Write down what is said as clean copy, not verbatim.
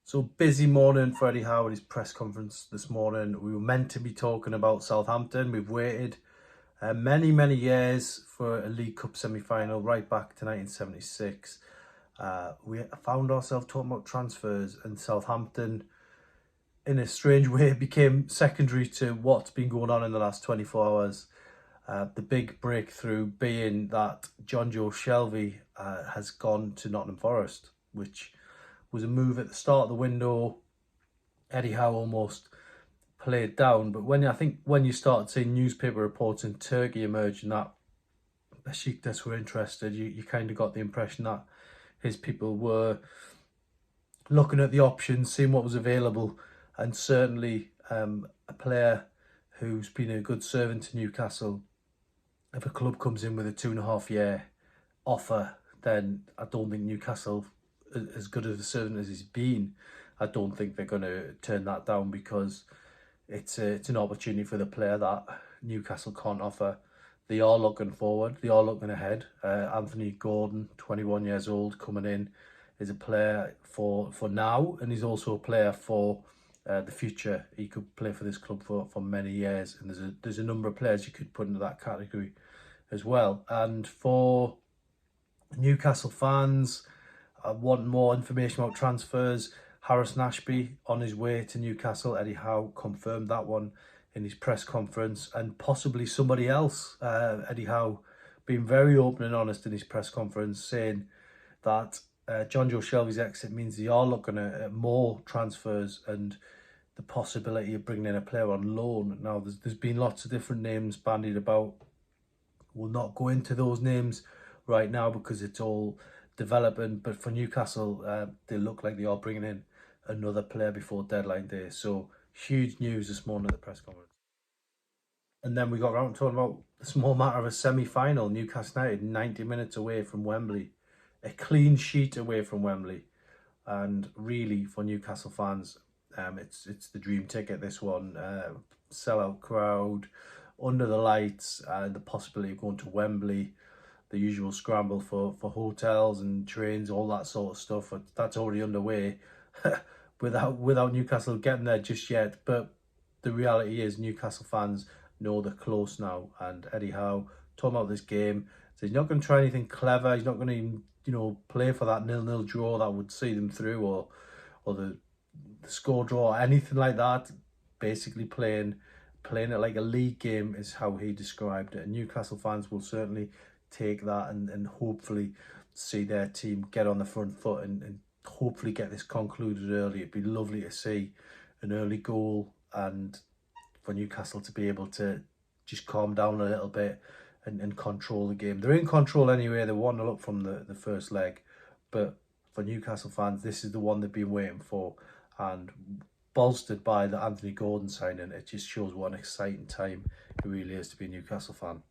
So busy morning for Eddie Howe at his press conference this morning. We were meant to be talking about Southampton. We've waited many years for a League Cup semi-final right back to 1976. We found ourselves talking about transfers, and Southampton, in a strange way, became secondary to what's been going on in the last 24 hours. The big breakthrough being that Jonjo Shelvey has gone to Nottingham Forest, which was a move at the start of the window. Eddie Howe almost played down, but when you started seeing newspaper reports in Turkey emerging that Besiktas were interested, you kind of got the impression that his people were looking at the options, seeing what was available, and certainly a player who's been a good servant to Newcastle. If a club comes in with a 2.5 year offer, then I don't think Newcastle, as good of a servant as he's been, I don't think they're going to turn that down, because it's an opportunity for the player that Newcastle can't offer. They are looking forward. They are looking ahead. Anthony Gordon, 21 years old, coming in, is a player for now, and he's also a player for the future. He could play for this club for many years, and there's a number of players you could put into that category as well. And for Newcastle fans, I want more information about transfers. Harrison Ashby on his way to Newcastle. Eddie Howe confirmed that one in his press conference, and possibly somebody else. Eddie Howe being very open and honest in his press conference, saying that Jonjo Shelvey's exit means they are looking at more transfers and the possibility of bringing in a player on loan. Now, there's been lots of different names bandied about. We'll not go into those names right now because it's all developing, but for Newcastle, they look like they are bringing in another player before deadline day. So huge news this morning at the press conference. And then we got around to talking about the small matter of a semi-final. Newcastle United 90 minutes away from Wembley, a clean sheet away from Wembley, and really for Newcastle fans, it's the dream ticket. This one, sellout crowd, under the lights, the possibility of going to Wembley. The usual scramble for hotels and trains, all that sort of stuff. That's already underway without Newcastle getting there just yet. But the reality is Newcastle fans know they're close now. And Eddie Howe, talking about this game, so he's not going to try anything clever. He's not going to play for that 0-0 draw that would see them through, or the score draw, or anything like that. Basically playing it like a league game is how he described it. And Newcastle fans will certainly take that and hopefully see their team get on the front foot and hopefully get this concluded early. It'd be lovely to see an early goal and for Newcastle to be able to just calm down a little bit and control the game. They're in control anyway. They're 1-0 up from the first leg, but for Newcastle fans, this is the one they've been waiting for, and bolstered by the Anthony Gordon signing, it just shows what an exciting time it really is to be a Newcastle fan.